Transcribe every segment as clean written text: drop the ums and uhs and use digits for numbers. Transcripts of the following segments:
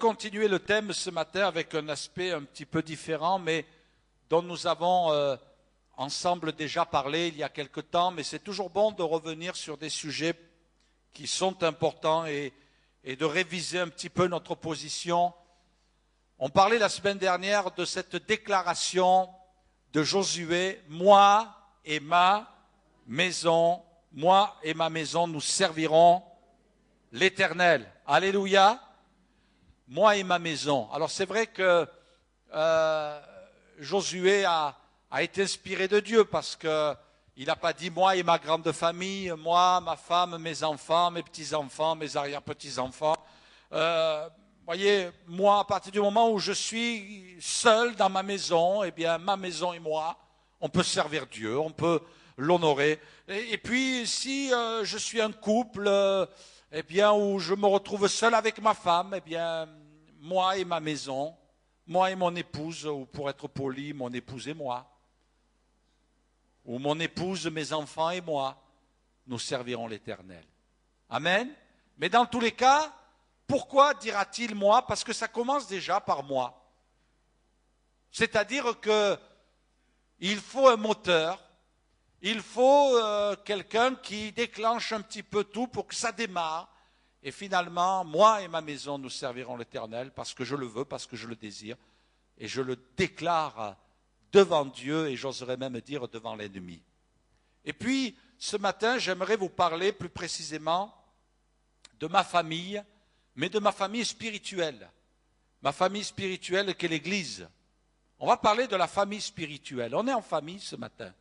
continuer le thème ce matin avec un aspect un petit peu différent, mais dont nous avons ensemble déjà parlé il y a quelque temps, mais c'est toujours bon de revenir sur des sujets qui sont importants et de réviser un petit peu notre position. On parlait la semaine dernière de cette déclaration de Josué, moi et ma maison, nous servirons l'Éternel. Alléluia. Moi et ma maison. Alors c'est vrai que Josué a été inspiré de Dieu parce qu'il n'a pas dit moi et ma grande famille, moi, ma femme, mes enfants, mes petits-enfants, mes arrière-petits-enfants. Voyez, moi, à partir du moment où je suis seul dans ma maison, eh bien, ma maison et moi, on peut servir Dieu, on peut l'honorer. Et puis, si je suis un couple, eh bien, où je me retrouve seul avec ma femme, eh bien, moi et ma maison, moi et mon épouse, ou pour être poli, mon épouse et moi, ou mon épouse, mes enfants et moi, nous servirons l'Éternel. Amen. Mais dans tous les cas, pourquoi dira-t-il moi? Parce que ça commence déjà par moi. C'est-à-dire qu'il faut un moteur, il faut quelqu'un qui déclenche un petit peu tout pour que ça démarre. Et finalement, moi et ma maison, nous servirons l'Éternel parce que je le veux, parce que je le désire. Et je le déclare devant Dieu et j'oserais même dire devant l'ennemi. Et puis, ce matin, j'aimerais vous parler plus précisément de ma famille, mais de ma famille spirituelle. Ma famille spirituelle qu'est l'Église. On va parler de la famille spirituelle. On est en famille ce matin.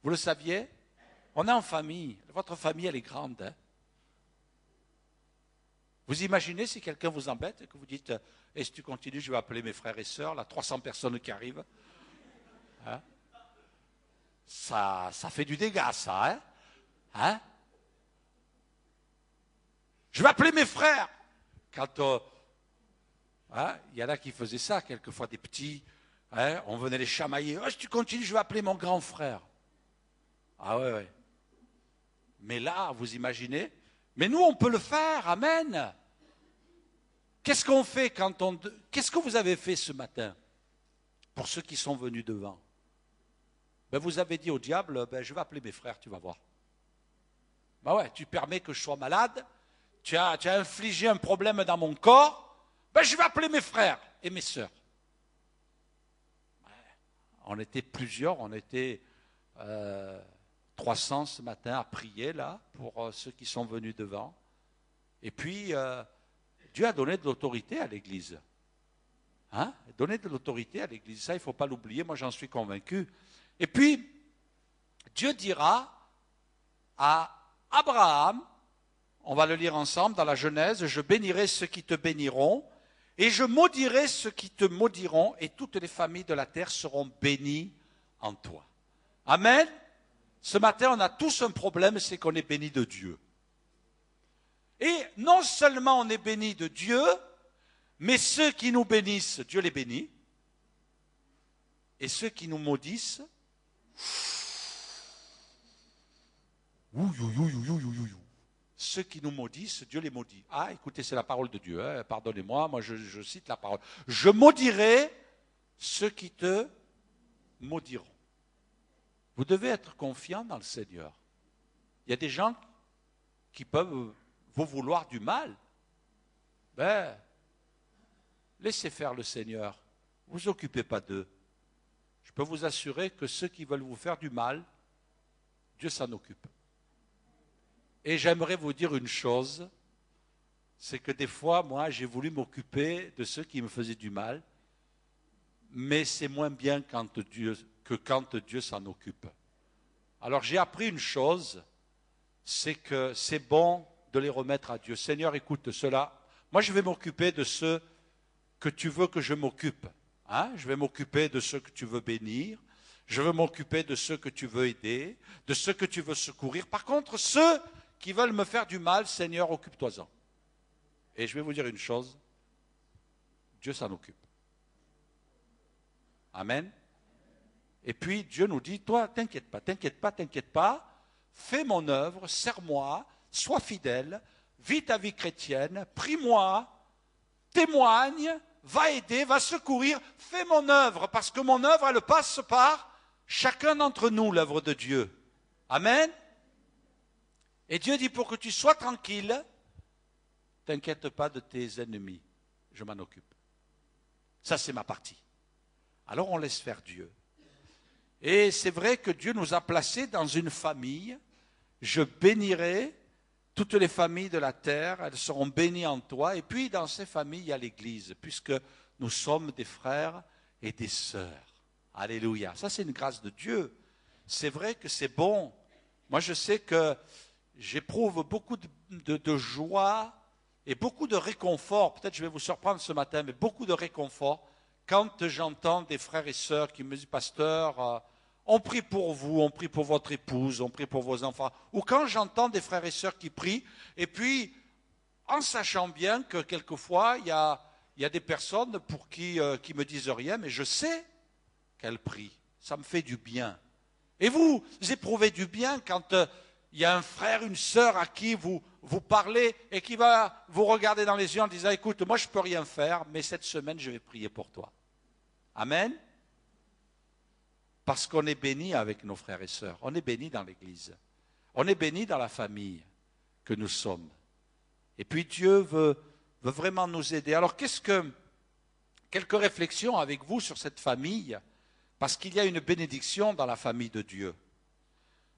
Vous le saviez? On est en famille. Votre famille, elle est grande. Hein? Vous imaginez si quelqu'un vous embête et que vous dites « Et si tu continues, je vais appeler mes frères et sœurs, là, 300 personnes qui arrivent. Hein » Ça fait du dégât, ça. Hein? Je vais appeler mes frères. Quand il y en a qui faisaient ça, quelquefois des petits, hein, on venait les chamailler. Oh, si tu continues, je vais appeler mon grand frère. Ah ouais. Mais là, vous imaginez? Mais nous, on peut le faire, amen. Qu'est-ce qu'on fait Qu'est-ce que vous avez fait ce matin pour ceux qui sont venus devant? Ben, vous avez dit au diable, ben, je vais appeler mes frères, tu vas voir. Ben ouais, tu permets que je sois malade, tu as infligé un problème dans mon corps, ben, je vais appeler mes frères et mes sœurs. Ouais, on était plusieurs, on était 300 ce matin à prier là pour ceux qui sont venus devant. Et puis, Dieu a donné de l'autorité à l'Église. Hein? Donner de l'autorité à l'Église, ça il ne faut pas l'oublier, moi j'en suis convaincu. Et puis, Dieu dira à Abraham, on va le lire ensemble dans la Genèse, je bénirai ceux qui te béniront, et je maudirai ceux qui te maudiront, et toutes les familles de la terre seront bénies en toi. Amen. Ce matin, on a tous un problème, c'est qu'on est béni de Dieu. Et non seulement on est béni de Dieu, mais ceux qui nous bénissent, Dieu les bénit. Et ceux qui nous maudissent, ceux qui nous maudissent, Dieu les maudit. Ah, écoutez, c'est la parole de Dieu, hein, pardonnez-moi, moi je cite la parole. Je maudirai ceux qui te maudiront. Vous devez être confiant dans le Seigneur. Il y a des gens qui peuvent vous vouloir du mal. Ben, laissez faire le Seigneur. Ne vous occupez pas d'eux. Je peux vous assurer que ceux qui veulent vous faire du mal, Dieu s'en occupe. Et j'aimerais vous dire une chose, c'est que des fois, moi, j'ai voulu m'occuper de ceux qui me faisaient du mal, mais c'est moins bien que quand Dieu s'en occupe. Alors j'ai appris une chose, c'est que c'est bon de les remettre à Dieu. Seigneur, écoute cela. Moi, je vais m'occuper de ceux que tu veux que je m'occupe. Hein? Je vais m'occuper de ceux que tu veux bénir. Je veux m'occuper de ceux que tu veux aider, de ceux que tu veux secourir. Par contre, ceux qui veulent me faire du mal, Seigneur, occupe-toi-en. Et je vais vous dire une chose, Dieu s'en occupe. Amen. Et puis Dieu nous dit, toi, t'inquiète pas, fais mon œuvre, sers-moi, sois fidèle, vis ta vie chrétienne, prie-moi, témoigne, va aider, va secourir, fais mon œuvre, parce que mon œuvre, elle passe par chacun d'entre nous, l'œuvre de Dieu. Amen. Et Dieu dit, pour que tu sois tranquille, t'inquiète pas de tes ennemis, je m'en occupe. Ça, c'est ma partie. Alors on laisse faire Dieu. Et c'est vrai que Dieu nous a placés dans une famille. Je bénirai toutes les familles de la terre, elles seront bénies en toi. Et puis dans ces familles, il y a l'Église, puisque nous sommes des frères et des sœurs. Alléluia. Ça, c'est une grâce de Dieu. C'est vrai que c'est bon. Moi, je sais que j'éprouve beaucoup de joie et beaucoup de réconfort. Peut-être je vais vous surprendre ce matin, mais beaucoup de réconfort quand j'entends des frères et sœurs qui me disent, pasteur, on prie pour vous, on prie pour votre épouse, on prie pour vos enfants. Ou quand j'entends des frères et sœurs qui prient, et puis en sachant bien que quelquefois il y a des personnes pour qui me disent rien, mais je sais qu'elles prient. Ça me fait du bien. Et vous éprouvez du bien quand il y a un frère, une sœur à qui vous parlez et qui va vous regarder dans les yeux en disant, écoute, moi je ne peux rien faire, mais cette semaine je vais prier pour toi. Amen. Parce qu'on est béni avec nos frères et sœurs. On est béni dans l'Église. On est béni dans la famille que nous sommes. Et puis Dieu veut vraiment nous aider. Alors quelques réflexions avec vous sur cette famille, parce qu'il y a une bénédiction dans la famille de Dieu.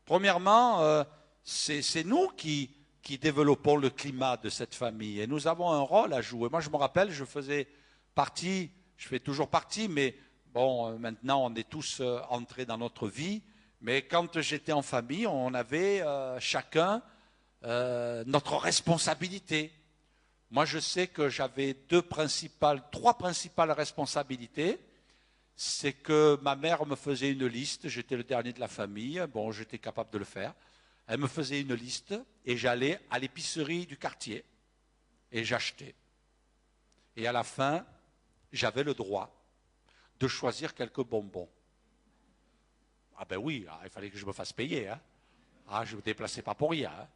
Premièrement, c'est nous qui développons le climat de cette famille. Et nous avons un rôle à jouer. Moi, je me rappelle, je fais toujours partie, mais bon, maintenant, on est tous entrés dans notre vie. Mais quand j'étais en famille, on avait chacun notre responsabilité. Moi, je sais que j'avais trois principales responsabilités. C'est que ma mère me faisait une liste, j'étais le dernier de la famille, bon, j'étais capable de le faire. Elle me faisait une liste et j'allais à l'épicerie du quartier et j'achetais. Et à la fin, j'avais le droit de choisir quelques bonbons. Ah ben oui, il fallait que je me fasse payer. Hein. Ah, je ne me déplaçais pas pour rien. Hein.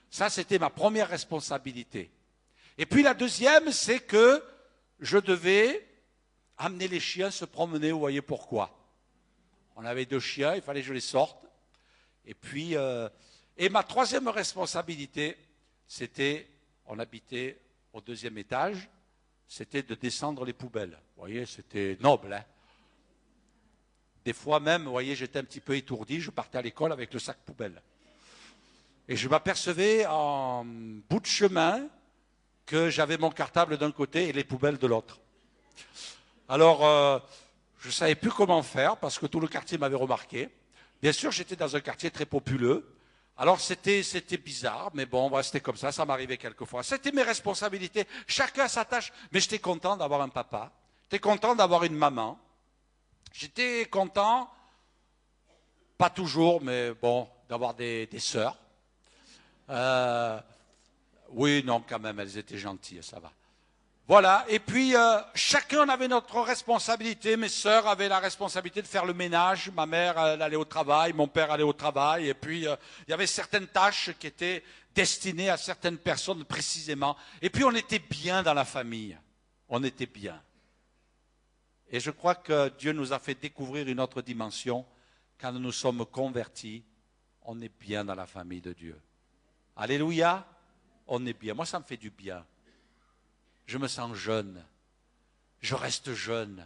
Ça, c'était ma première responsabilité. Et puis la deuxième, c'est que je devais amener les chiens se promener, vous voyez pourquoi. On avait 2 chiens, il fallait que je les sorte. Et puis, et ma troisième responsabilité, c'était, on habitait au 2e étage, c'était de descendre les poubelles. Vous voyez, c'était noble. Hein. Des fois même, vous voyez, j'étais un petit peu étourdi, je partais à l'école avec le sac poubelle. Et je m'apercevais en bout de chemin que j'avais mon cartable d'un côté et les poubelles de l'autre. Alors, je ne savais plus comment faire parce que tout le quartier m'avait remarqué. Bien sûr, j'étais dans un quartier très populeux. Alors, c'était bizarre, mais bon, c'était comme ça m'arrivait quelquefois. C'était mes responsabilités. Chacun a sa tâche. Mais j'étais content d'avoir un papa. J'étais content d'avoir une maman. J'étais content, pas toujours, mais bon, d'avoir des sœurs. Oui, non, quand même, elles étaient gentilles, ça va. Voilà, et puis chacun avait notre responsabilité. Mes sœurs avaient la responsabilité de faire le ménage. Ma mère, elle allait au travail, mon père allait au travail. Et puis, il y avait certaines tâches qui étaient destinées à certaines personnes précisément. Et puis, on était bien dans la famille. On était bien. Et je crois que Dieu nous a fait découvrir une autre dimension. Quand nous nous sommes convertis, on est bien dans la famille de Dieu. Alléluia, on est bien. Moi, ça me fait du bien. Je me sens jeune, je reste jeune.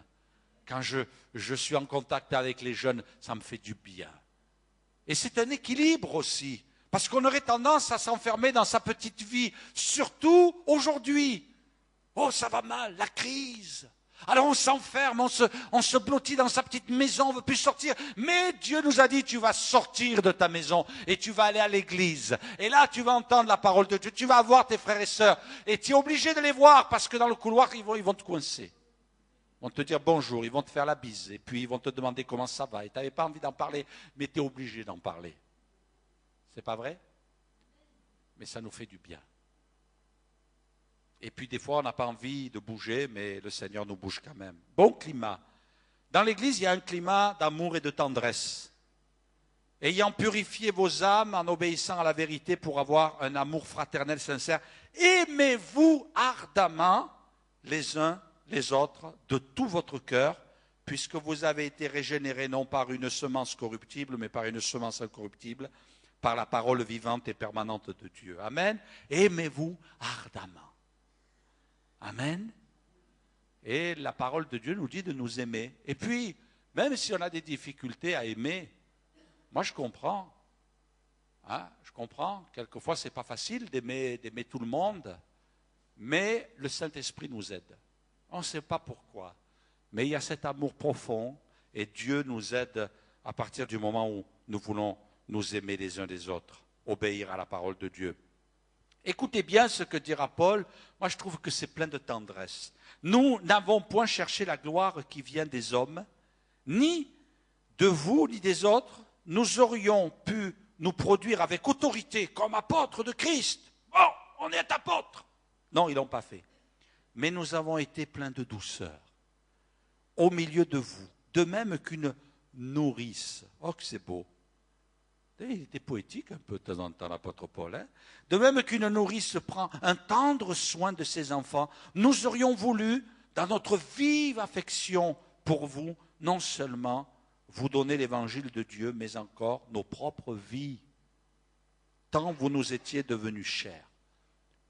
Quand je suis en contact avec les jeunes, ça me fait du bien. Et c'est un équilibre aussi, parce qu'on aurait tendance à s'enfermer dans sa petite vie, surtout aujourd'hui. Oh, ça va mal, la crise. Alors on s'enferme, on se blottit dans sa petite maison, on ne veut plus sortir. Mais Dieu nous a dit, tu vas sortir de ta maison et tu vas aller à l'église. Et là, tu vas entendre la parole de Dieu, tu vas voir tes frères et sœurs. Et tu es obligé de les voir parce que dans le couloir, ils vont te coincer. Ils vont te dire bonjour, ils vont te faire la bise. Et puis ils vont te demander comment ça va. Et tu n'avais pas envie d'en parler, mais tu es obligé d'en parler. C'est pas vrai? Mais ça nous fait du bien. Et puis des fois, on n'a pas envie de bouger, mais le Seigneur nous bouge quand même. Bon climat. Dans l'Église, il y a un climat d'amour et de tendresse. Ayant purifié vos âmes en obéissant à la vérité pour avoir un amour fraternel sincère, aimez-vous ardemment les uns les autres de tout votre cœur, puisque vous avez été régénérés non par une semence corruptible, mais par une semence incorruptible, par la parole vivante et permanente de Dieu. Amen. Aimez-vous ardemment. Amen. Et la parole de Dieu nous dit de nous aimer. Et puis, même si on a des difficultés à aimer, moi je comprends. Hein, je comprends. Quelquefois, ce n'est pas facile d'aimer tout le monde, mais le Saint-Esprit nous aide. On ne sait pas pourquoi, mais il y a cet amour profond et Dieu nous aide à partir du moment où nous voulons nous aimer les uns les autres, obéir à la parole de Dieu. Écoutez bien ce que dira Paul. Moi, je trouve que c'est plein de tendresse. Nous n'avons point cherché la gloire qui vient des hommes, ni de vous, ni des autres. Nous aurions pu nous produire avec autorité comme apôtres de Christ. Oh, on est apôtres. Non, ils ne l'ont pas fait. Mais nous avons été pleins de douceur au milieu de vous, de même qu'une nourrice. Oh, que c'est beau. Il était poétique un peu de temps en temps, l'apôtre Paul. Hein? De même qu'une nourrice prend un tendre soin de ses enfants, nous aurions voulu, dans notre vive affection pour vous, non seulement vous donner l'évangile de Dieu, mais encore nos propres vies, tant vous nous étiez devenus chers.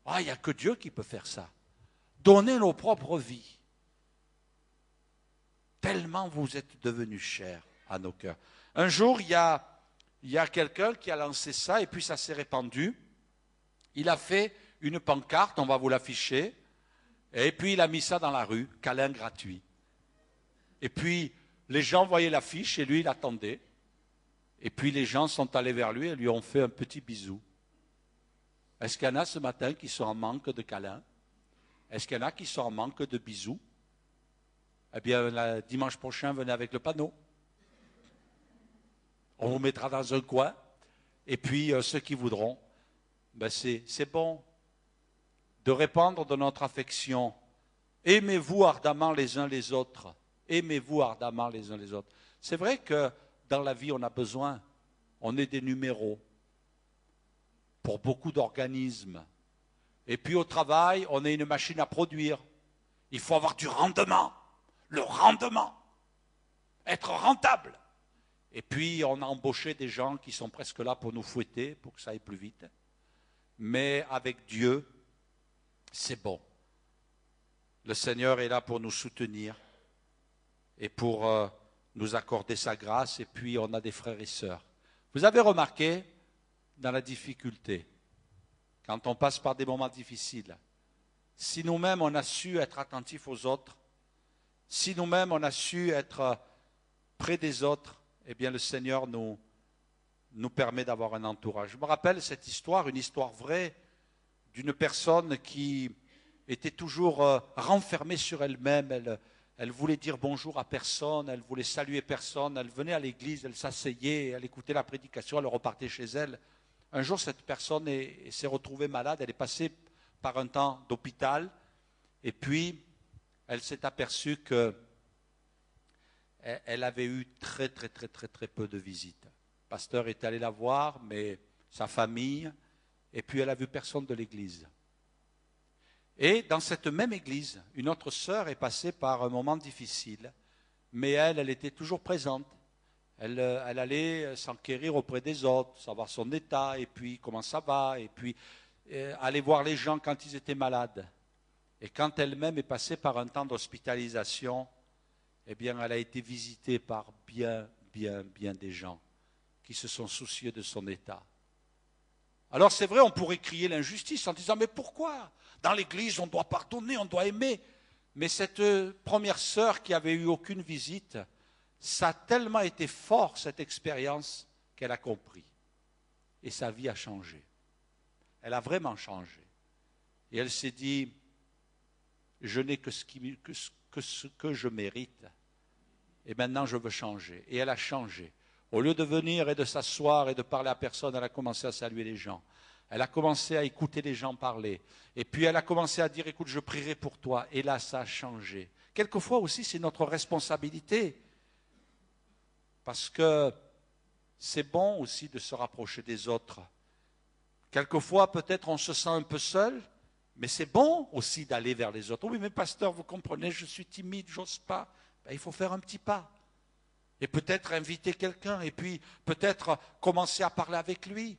Ah, il n'y a que Dieu qui peut faire ça. Donner nos propres vies. Tellement vous êtes devenus chers à nos cœurs. Un jour, il y a quelqu'un qui a lancé ça et puis ça s'est répandu. Il a fait une pancarte, on va vous l'afficher, et puis il a mis ça dans la rue, câlin gratuit. Et puis les gens voyaient l'affiche et lui il attendait. Et puis les gens sont allés vers lui et lui ont fait un petit bisou. Est-ce qu'il y en a ce matin qui sont en manque de câlins? Est-ce qu'il y en a qui sont en manque de bisous? Eh bien, dimanche prochain, venez avec le panneau. On vous mettra dans un coin. Et puis, ceux qui voudront, ben c'est bon de répandre de notre affection. Aimez-vous ardemment les uns les autres. Aimez-vous ardemment les uns les autres. C'est vrai que dans la vie, on a besoin. On est des numéros pour beaucoup d'organismes. Et puis au travail, on est une machine à produire. Il faut avoir du rendement. Le rendement. Être rentable. Et puis, on a embauché des gens qui sont presque là pour nous fouetter, pour que ça aille plus vite. Mais avec Dieu, c'est bon. Le Seigneur est là pour nous soutenir et pour nous accorder sa grâce. Et puis, on a des frères et sœurs. Vous avez remarqué, dans la difficulté, quand on passe par des moments difficiles, si nous-mêmes, on a su être attentifs aux autres, si nous-mêmes, on a su être près des autres, eh bien, le Seigneur nous permet d'avoir un entourage. Je me rappelle cette histoire, une histoire vraie, d'une personne qui était toujours renfermée sur elle-même. Elle voulait dire bonjour à personne, elle voulait saluer personne. Elle venait à l'église, elle s'asseyait, elle écoutait la prédication, elle repartait chez elle. Un jour, cette personne s'est retrouvée malade. Elle est passée par un temps d'hôpital. Et puis, elle s'est aperçue que elle avait eu très peu de visites. Le pasteur est allé la voir, mais sa famille, et puis elle a vu personne de l'église. Et dans cette même église, une autre sœur est passée par un moment difficile, mais elle était toujours présente. Elle allait s'enquérir auprès des autres, savoir son état, et puis comment ça va, et puis aller voir les gens quand ils étaient malades. Et quand elle-même est passée par un temps d'hospitalisation, eh bien, elle a été visitée par bien des gens qui se sont soucieux de son état. Alors c'est vrai, on pourrait crier l'injustice en disant, mais pourquoi? Dans l'église, on doit pardonner, on doit aimer. Mais cette première sœur qui avait eu aucune visite, ça a tellement été fort, cette expérience, qu'elle a compris. Et sa vie a changé. Elle a vraiment changé. Et elle s'est dit, je n'ai que ce que je mérite. Et maintenant, je veux changer. Et elle a changé. Au lieu de venir et de s'asseoir et de parler à personne, elle a commencé à saluer les gens. Elle a commencé à écouter les gens parler. Et puis, elle a commencé à dire, écoute, je prierai pour toi. Et là, ça a changé. Quelquefois aussi, c'est notre responsabilité. Parce que c'est bon aussi de se rapprocher des autres. Quelquefois, peut-être, on se sent un peu seul, Mais c'est bon aussi d'aller vers les autres. Oui, mais pasteur, vous comprenez, je suis timide, j'ose pas. Ben, il faut faire un petit pas. Et peut-être inviter quelqu'un, et puis peut-être commencer à parler avec lui.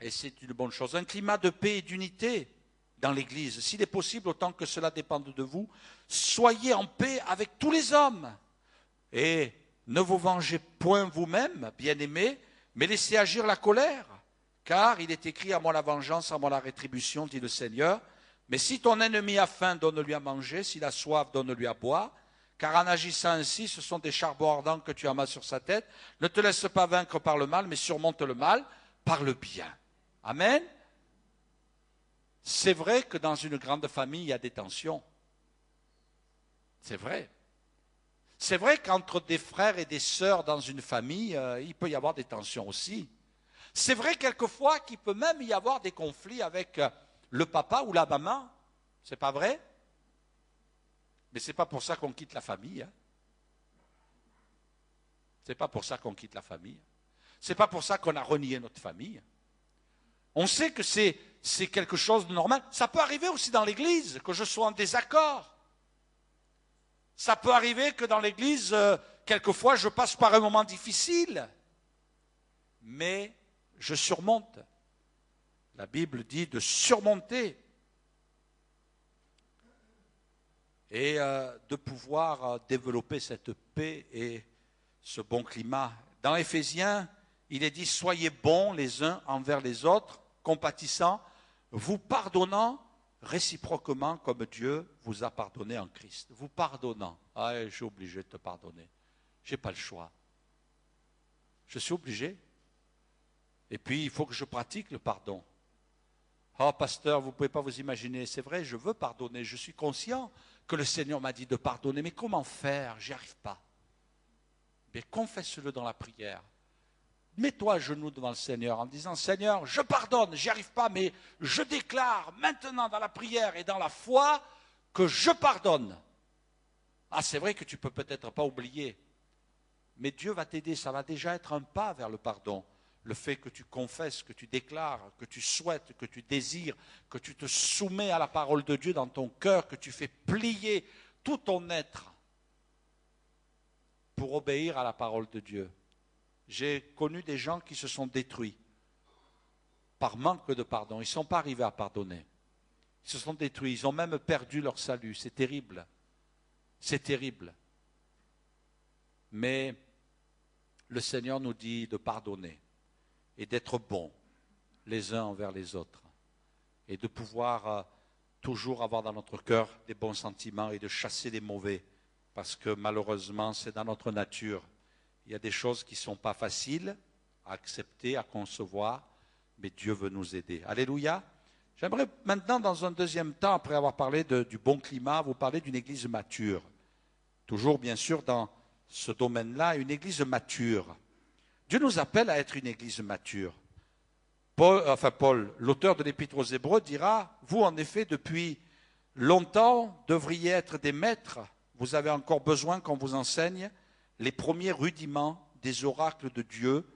Et c'est une bonne chose. Un climat de paix et d'unité dans l'Église. S'il est possible, autant que cela dépende de vous, soyez en paix avec tous les hommes. Et ne vous vengez point vous-même, bien-aimés, mais laissez agir la colère. Car il est écrit, à moi la vengeance, à moi la rétribution, dit le Seigneur. Mais si ton ennemi a faim, donne-lui à manger, s'il a soif, donne-lui à boire. Car en agissant ainsi, ce sont des charbons ardents que tu amasses sur sa tête. Ne te laisse pas vaincre par le mal, mais surmonte le mal par le bien. Amen. C'est vrai que dans une grande famille, il y a des tensions. C'est vrai. C'est vrai qu'entre des frères et des sœurs dans une famille, il peut y avoir des tensions aussi. C'est vrai quelquefois qu'il peut même y avoir des conflits avec le papa ou la maman. C'est pas vrai? Mais ce n'est pas pour ça qu'on quitte la famille. Hein. Ce n'est pas pour ça qu'on quitte la famille. Ce n'est pas pour ça qu'on a renié notre famille. On sait que c'est quelque chose de normal. Ça peut arriver aussi dans l'église, que je sois en désaccord. Ça peut arriver que dans l'église, quelquefois, je passe par un moment difficile. Mais je surmonte. La Bible dit de surmonter. Et de pouvoir développer cette paix et ce bon climat. Dans Éphésiens, il est dit, soyez bons les uns envers les autres, compatissants, vous pardonnant réciproquement comme Dieu vous a pardonné en Christ. Vous pardonnant. Ah, je suis obligé de te pardonner. Je n'ai pas le choix. Je suis obligé. Et puis, il faut que je pratique le pardon. Oh, pasteur, vous ne pouvez pas vous imaginer. C'est vrai, je veux pardonner. Je suis conscient que le Seigneur m'a dit de pardonner. Mais comment faire? J'y arrive pas. Mais confesse-le dans la prière. Mets-toi à genoux devant le Seigneur en disant, Seigneur, je pardonne, j'y arrive pas, mais je déclare maintenant dans la prière et dans la foi que je pardonne. Ah, c'est vrai que tu peux peut-être pas oublier, mais Dieu va t'aider, ça va déjà être un pas vers le pardon. Le fait que tu confesses, que tu déclares, que tu souhaites, que tu désires, que tu te soumets à la parole de Dieu dans ton cœur, que tu fais plier tout ton être pour obéir à la parole de Dieu. J'ai connu des gens qui se sont détruits par manque de pardon. Ils ne sont pas arrivés à pardonner. Ils se sont détruits. Ils ont même perdu leur salut. C'est terrible. C'est terrible. Mais le Seigneur nous dit de pardonner et d'être bons les uns envers les autres et de pouvoir toujours avoir dans notre cœur des bons sentiments et de chasser les mauvais parce que malheureusement c'est dans notre nature. Il y a des choses qui ne sont pas faciles à accepter, à concevoir, mais Dieu veut nous aider. Alléluia. J'aimerais maintenant, dans un deuxième temps, après avoir parlé du bon climat, vous parler d'une église mature. Toujours, bien sûr, dans ce domaine-là, une église mature. Dieu nous appelle à être une église mature. Paul, l'auteur de l'Épître aux Hébreux, dira, vous, en effet, depuis longtemps, devriez être des maîtres. Vous avez encore besoin qu'on vous enseigne les premiers rudiments des oracles de Dieu.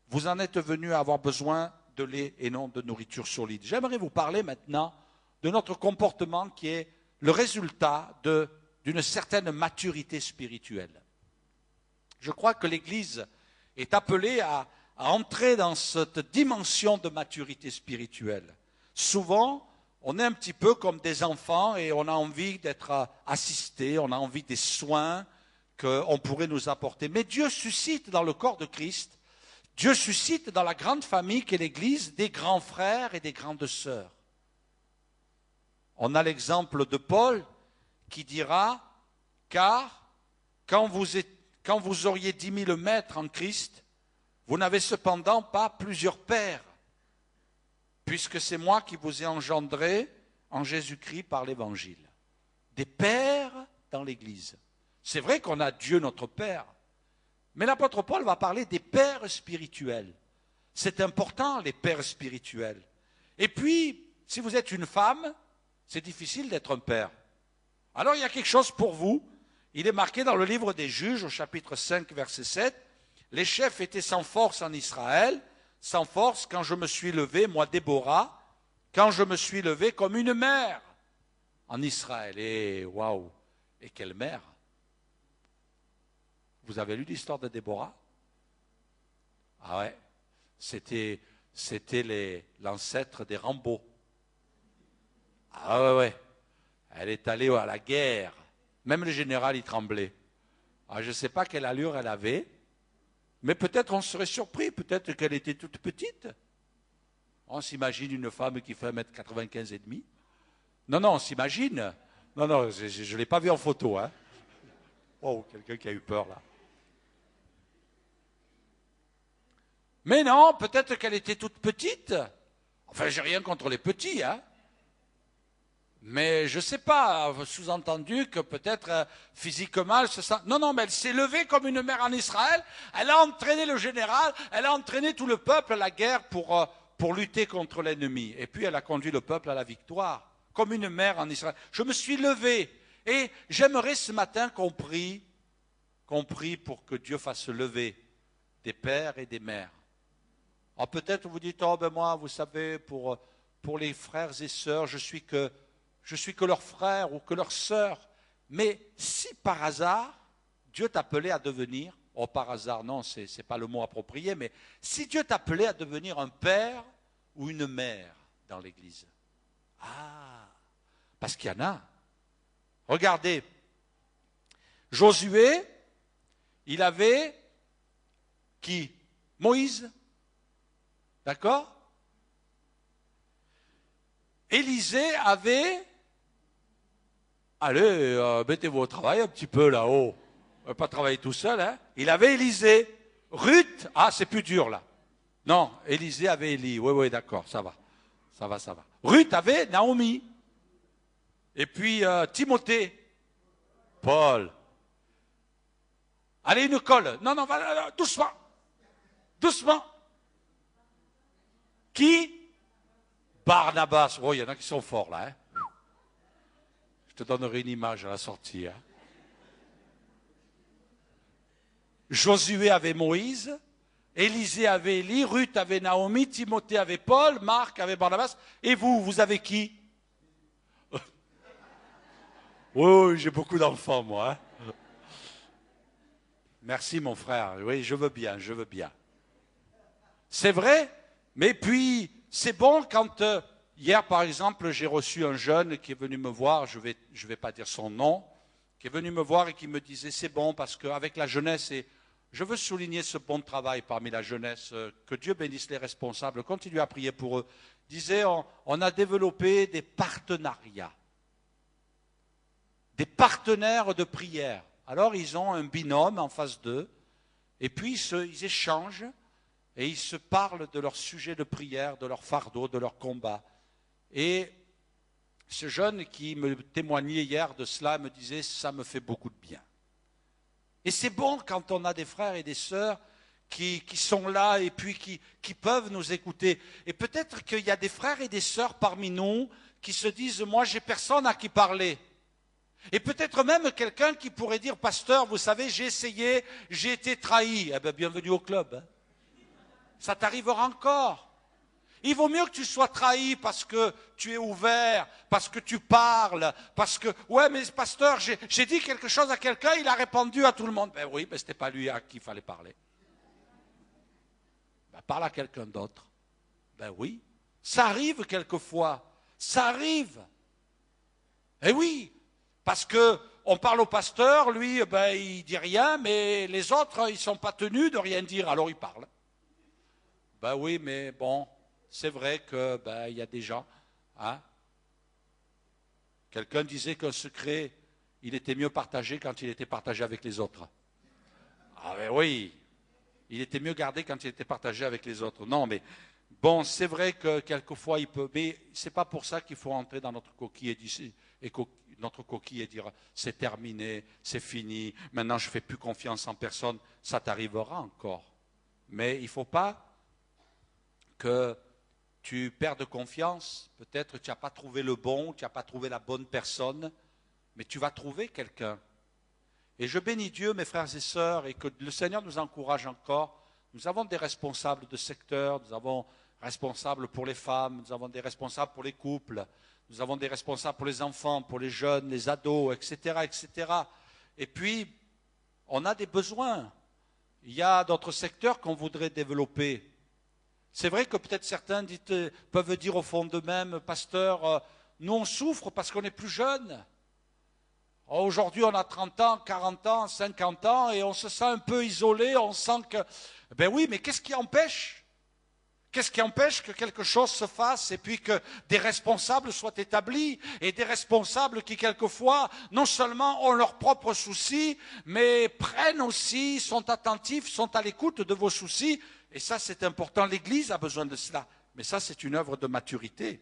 Vous en êtes venus à avoir besoin de lait et non de nourriture solide. J'aimerais vous parler maintenant de notre comportement qui est le résultat d'une certaine maturité spirituelle. Je crois que l'Église est appelée à entrer dans cette dimension de maturité spirituelle. Souvent, on est un petit peu comme des enfants et on a envie d'être assisté, on a envie des soins qu'on pourrait nous apporter. Mais Dieu suscite dans le corps de Christ, Dieu suscite dans la grande famille qu'est l'Église des grands frères et des grandes sœurs. On a l'exemple de Paul qui dira, car quand vous auriez 10 000 maîtres en Christ, vous n'avez cependant pas plusieurs pères, puisque c'est moi qui vous ai engendré en Jésus-Christ par l'Évangile. Des pères dans l'Église. C'est vrai qu'on a Dieu notre Père, mais l'apôtre Paul va parler des pères spirituels. C'est important, les pères spirituels. Et puis, si vous êtes une femme, c'est difficile d'être un père. Alors il y a quelque chose pour vous. Il est marqué dans le livre des Juges, au chapitre 5, verset 7, « Les chefs étaient sans force en Israël, sans force quand je me suis levé, moi Déborah, quand je me suis levé comme une mère en Israël. Et waouh, et quelle mère! Vous avez lu l'histoire de Déborah? Ah ouais, c'était l'ancêtre des Rambo. Ah ouais, ouais, elle est allée à la guerre. Même le général, il tremblait. Alors, je ne sais pas quelle allure elle avait, mais peut-être on serait surpris, peut-être qu'elle était toute petite. On s'imagine une femme qui fait 1m95 et demi. Non, non, on s'imagine. Non, non, je ne l'ai pas vu en photo. Hein. Oh, quelqu'un qui a eu peur là. Mais non, peut-être qu'elle était toute petite. Enfin, j'ai rien contre les petits, hein. Mais je ne sais pas, sous-entendu que peut-être physiquement elle se sent... Non, non, mais elle s'est levée comme une mère en Israël, elle a entraîné le général, elle a entraîné tout le peuple à la guerre pour lutter contre l'ennemi. Et puis elle a conduit le peuple à la victoire, comme une mère en Israël. Je me suis levé et j'aimerais ce matin qu'on prie pour que Dieu fasse lever des pères et des mères. Alors peut-être vous dites, oh ben moi, vous savez, pour les frères et sœurs, je suis que leur frère ou que leur sœur. Mais si par hasard, Dieu t'appelait à devenir, oh par hasard, non, ce n'est pas le mot approprié, mais si Dieu t'appelait à devenir un père ou une mère dans l'Église. Ah, parce qu'il y en a. Regardez, Josué, il avait qui? Moïse. D'accord? Élisée avait... Allez, mettez-vous au travail un petit peu là-haut. On ne va pas travailler tout seul. Hein. Il avait Élisée. Ruth, ah, c'est plus dur là. Non, Élisée avait Élie. Oui, oui, d'accord, ça va. Ça va, ça va. Ruth avait Naomi. Et puis Timothée. Paul. Allez, une colle. Non, non, doucement. Doucement. Qui? Barnabas. Oh, il y en a qui sont forts là. Hein. Je te donnerai une image à la sortie. Hein. Josué avait Moïse, Élisée avait Élie, Ruth avait Naomi, Timothée avait Paul, Marc avait Barnabas. Et vous avez qui? Oui, j'ai beaucoup d'enfants, moi. Hein. Merci, mon frère. Oui, je veux bien, je veux bien. C'est vrai, mais puis, c'est bon quand... hier, par exemple, j'ai reçu un jeune qui est venu me voir, je vais pas dire son nom, qui est venu me voir et qui me disait, c'est bon parce qu'avec la jeunesse, et je veux souligner ce bon travail parmi la jeunesse, que Dieu bénisse les responsables, continuez à prier pour eux. Il disait, on a développé des partenariats, des partenaires de prière. Alors, ils ont un binôme en face d'eux, et puis ils échangent, et ils se parlent de leur sujet de prière, de leur fardeau, de leur combat. Et ce jeune qui me témoignait hier de cela me disait, ça me fait beaucoup de bien. Et c'est bon quand on a des frères et des sœurs qui sont là et puis qui peuvent nous écouter. Et peut-être qu'il y a des frères et des sœurs parmi nous qui se disent, moi j'ai personne à qui parler. Et peut-être même quelqu'un qui pourrait dire, pasteur, vous savez, j'ai essayé, j'ai été trahi. Eh bien, bienvenue au club. Hein. Ça t'arrivera encore. Il vaut mieux que tu sois trahi parce que tu es ouvert, parce que tu parles, parce que, ouais, mais pasteur, j'ai dit quelque chose à quelqu'un, il a répondu à tout le monde. Ben oui, mais ce n'était pas lui à qui il fallait parler. Ben, parle à quelqu'un d'autre. Ben oui, ça arrive quelquefois, ça arrive. Eh oui, parce que on parle au pasteur, lui, ben, il dit rien, mais les autres, ils ne sont pas tenus de rien dire, alors il parle. Ben oui, mais bon... C'est vrai que y a des gens. Hein? Quelqu'un disait qu'un secret, il était mieux partagé quand il était partagé avec les autres. Ah ben oui, il était mieux gardé quand il était partagé avec les autres. Non, mais bon, c'est vrai que quelquefois il peut, mais c'est pas pour ça qu'il faut entrer dans notre coquille et dire c'est terminé, c'est fini. Maintenant, je fais plus confiance en personne. Ça t'arrivera encore, mais il ne faut pas que tu perds de confiance, peut-être tu n'as pas trouvé le bon, tu n'as pas trouvé la bonne personne, mais tu vas trouver quelqu'un. Et je bénis Dieu, mes frères et sœurs, et que le Seigneur nous encourage encore. Nous avons des responsables de secteur, nous avons responsables pour les femmes, nous avons des responsables pour les couples, nous avons des responsables pour les enfants, pour les jeunes, les ados, etc., etc. Et puis, on a des besoins. Il y a d'autres secteurs qu'on voudrait développer. C'est vrai que peut-être certains peuvent dire au fond d'eux-mêmes, pasteur, nous on souffre parce qu'on est plus jeunes. Aujourd'hui on a 30 ans, 40 ans, 50 ans et on se sent un peu isolé, on sent que... Ben oui, mais qu'est-ce qui empêche? Qu'est-ce qui empêche que quelque chose se fasse et puis que des responsables soient établis et des responsables qui quelquefois non seulement ont leurs propres soucis, mais prennent aussi, sont attentifs, sont à l'écoute de vos soucis. Et ça c'est important, l'Église a besoin de cela. Mais ça c'est une œuvre de maturité.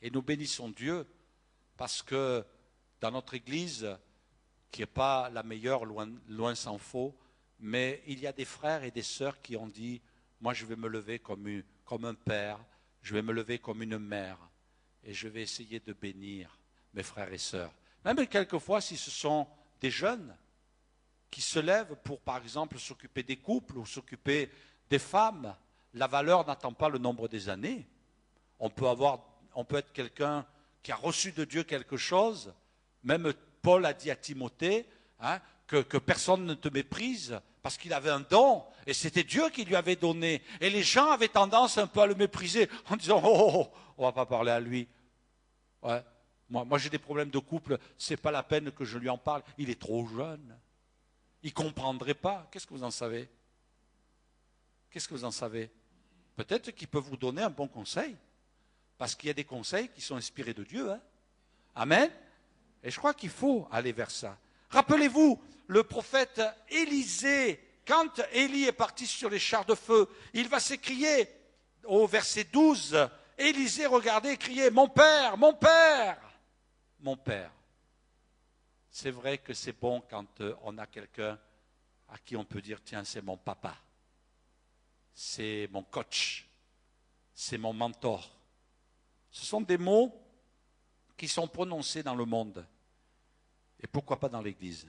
Et nous bénissons Dieu parce que dans notre Église, qui n'est pas la meilleure, loin s'en faut, mais il y a des frères et des sœurs qui ont dit, moi je vais me lever comme un père, je vais me lever comme une mère, et je vais essayer de bénir mes frères et sœurs. Même quelquefois, si ce sont des jeunes qui se lèvent pour, par exemple, s'occuper des couples ou s'occuper des femmes, la valeur n'attend pas le nombre des années. On peut être quelqu'un qui a reçu de Dieu quelque chose. Même Paul a dit à Timothée que personne ne te méprise parce qu'il avait un don et c'était Dieu qui lui avait donné. Et les gens avaient tendance un peu à le mépriser en disant « Oh, on ne va pas parler à lui. Ouais. Moi j'ai des problèmes de couple, ce n'est pas la peine que je lui en parle. Il est trop jeune. Il ne comprendrait pas. » Qu'est-ce que vous en savez? Qu'est-ce que vous en savez? Peut-être qu'il peut vous donner un bon conseil. Parce qu'il y a des conseils qui sont inspirés de Dieu. Hein? Amen. Et je crois qu'il faut aller vers ça. Rappelez-vous, le prophète Élisée, quand Élie est parti sur les chars de feu, il va s'écrier au verset 12, Élisée regardait et criait, mon père, mon père, mon père. C'est vrai que c'est bon quand on a quelqu'un à qui on peut dire, tiens, c'est mon papa, c'est mon coach, c'est mon mentor. Ce sont des mots qui sont prononcés dans le monde. Et pourquoi pas dans l'Église?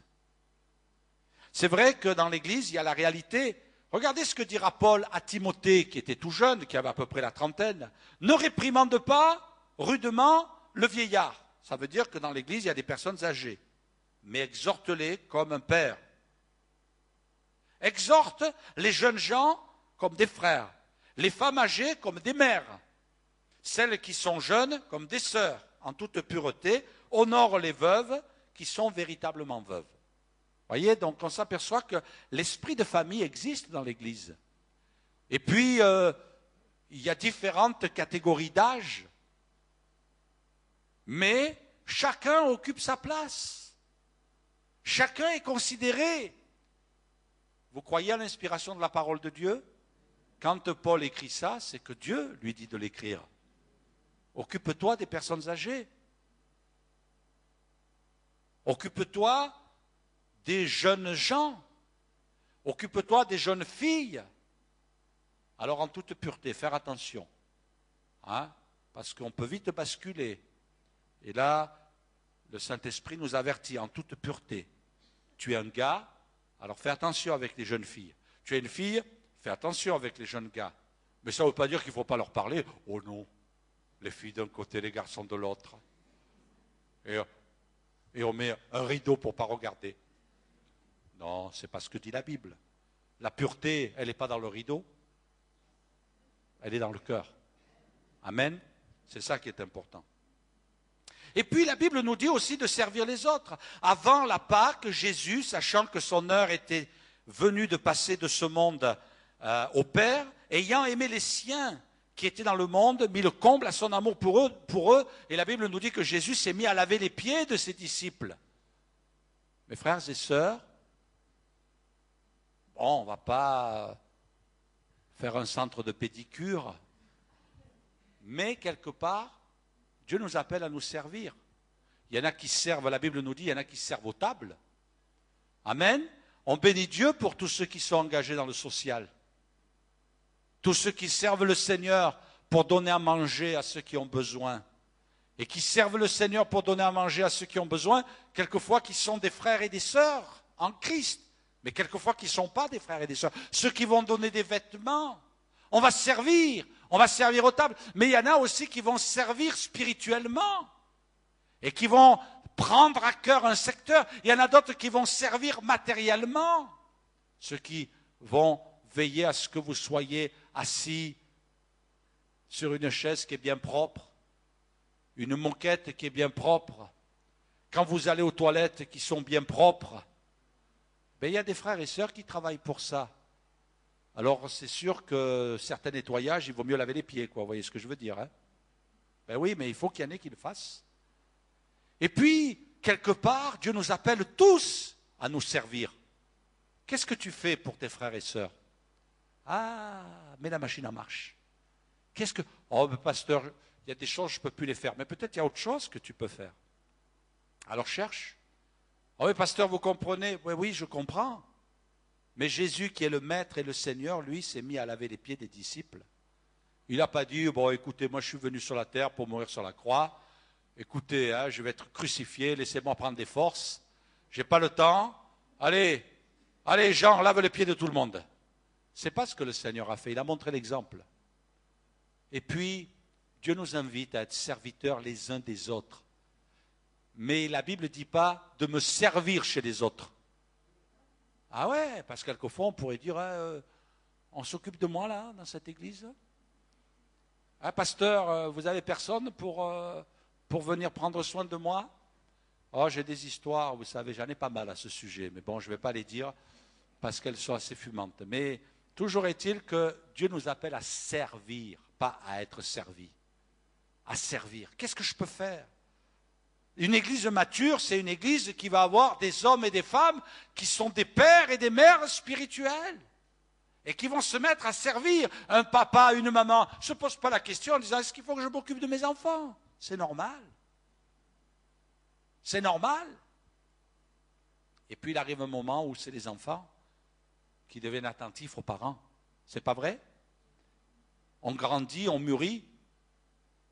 C'est vrai que dans l'Église, il y a la réalité. Regardez ce que dira Paul à Timothée, qui était tout jeune, qui avait à peu près la trentaine. Ne réprimande pas rudement le vieillard. Ça veut dire que dans l'Église, il y a des personnes âgées. Mais exhorte-les comme un père. Exhorte les jeunes gens comme des frères. Les femmes âgées comme des mères. Celles qui sont jeunes comme des sœurs, en toute pureté, honorent les veuves qui sont véritablement veuves. Voyez, donc on s'aperçoit que l'esprit de famille existe dans l'Église. Et puis, il y a différentes catégories d'âge, mais chacun occupe sa place. Chacun est considéré. Vous croyez à l'inspiration de la parole de Dieu? Quand Paul écrit ça, c'est que Dieu lui dit de l'écrire. Occupe-toi des personnes âgées. Occupe-toi des jeunes gens. Occupe-toi des jeunes filles. Alors en toute pureté, faire attention. Parce qu'on peut vite basculer. Et là, le Saint-Esprit nous avertit en toute pureté. Tu es un gars, alors fais attention avec les jeunes filles. Tu es une fille, fais attention avec les jeunes gars. Mais ça ne veut pas dire qu'il ne faut pas leur parler. Oh non, les filles d'un côté, les garçons de l'autre. Et on met un rideau pour ne pas regarder. Non, ce n'est pas ce que dit la Bible. La pureté, elle n'est pas dans le rideau, elle est dans le cœur. Amen. C'est ça qui est important. Et puis la Bible nous dit aussi de servir les autres. Avant la Pâque, Jésus, sachant que son heure était venue de passer de ce monde au Père, ayant aimé les siens qui étaient dans le monde, mit le comble à son amour pour eux. Et la Bible nous dit que Jésus s'est mis à laver les pieds de ses disciples. Mes frères et sœurs, bon, on ne va pas faire un centre de pédicure, mais quelque part, Dieu nous appelle à nous servir. Il y en a qui servent, la Bible nous dit, il y en a qui servent aux tables. Amen. On bénit Dieu pour tous ceux qui sont engagés dans le social. Tous ceux qui servent le Seigneur pour donner à manger à ceux qui ont besoin. Et qui servent le Seigneur pour donner à manger à ceux qui ont besoin, quelquefois qui sont des frères et des sœurs en Christ, mais quelquefois qui ne sont pas des frères et des sœurs. Ceux qui vont donner des vêtements. on va servir aux tables. Mais il y en a aussi qui vont servir spirituellement et qui vont prendre à cœur un secteur. Il y en a d'autres qui vont servir matériellement. Ceux qui vont veiller à ce que vous soyez assis sur une chaise qui est bien propre, une moquette qui est bien propre, quand vous allez aux toilettes qui sont bien propres. Ben, il y a des frères et sœurs qui travaillent pour ça. Alors c'est sûr que certains nettoyages, il vaut mieux laver les pieds, quoi. Vous voyez ce que je veux dire, hein? Ben oui, mais il faut qu'il y en ait qui le fassent. Et puis, quelque part, Dieu nous appelle tous à nous servir. Qu'est-ce que tu fais pour tes frères et sœurs? Ah, mets la machine en marche. Qu'est-ce que... Oh, mais pasteur, il y a des choses, je ne peux plus les faire. Mais peut-être il y a autre chose que tu peux faire. Alors cherche. Oh oui, pasteur, vous comprenez? Oui, oui, je comprends. Mais Jésus, qui est le Maître et le Seigneur, lui, s'est mis à laver les pieds des disciples. Il n'a pas dit, bon, écoutez, moi je suis venu sur la terre pour mourir sur la croix. Écoutez, hein, je vais être crucifié, laissez-moi prendre des forces. Je n'ai pas le temps. Allez, Jean, lave les pieds de tout le monde. Ce n'est pas ce que le Seigneur a fait, il a montré l'exemple. Et puis, Dieu nous invite à être serviteurs les uns des autres. Mais la Bible ne dit pas de me servir chez les autres. Ah ouais, parce que quelquefois on pourrait dire, on s'occupe de moi là, dans cette église. Ah, pasteur, vous avez personne pour venir prendre soin de moi? Oh, j'ai des histoires, vous savez, j'en ai pas mal à ce sujet, mais bon, je ne vais pas les dire parce qu'elles sont assez fumantes. Mais toujours est-il que Dieu nous appelle à servir, pas à être servi. À servir. Qu'est-ce que je peux faire? Une église mature, c'est une église qui va avoir des hommes et des femmes qui sont des pères et des mères spirituels et qui vont se mettre à servir. Un papa, une maman ne se pose pas la question en disant, est-ce qu'il faut que je m'occupe de mes enfants? C'est normal. C'est normal. Et puis il arrive un moment où c'est les enfants qui deviennent attentifs aux parents. C'est pas vrai? On grandit, on mûrit.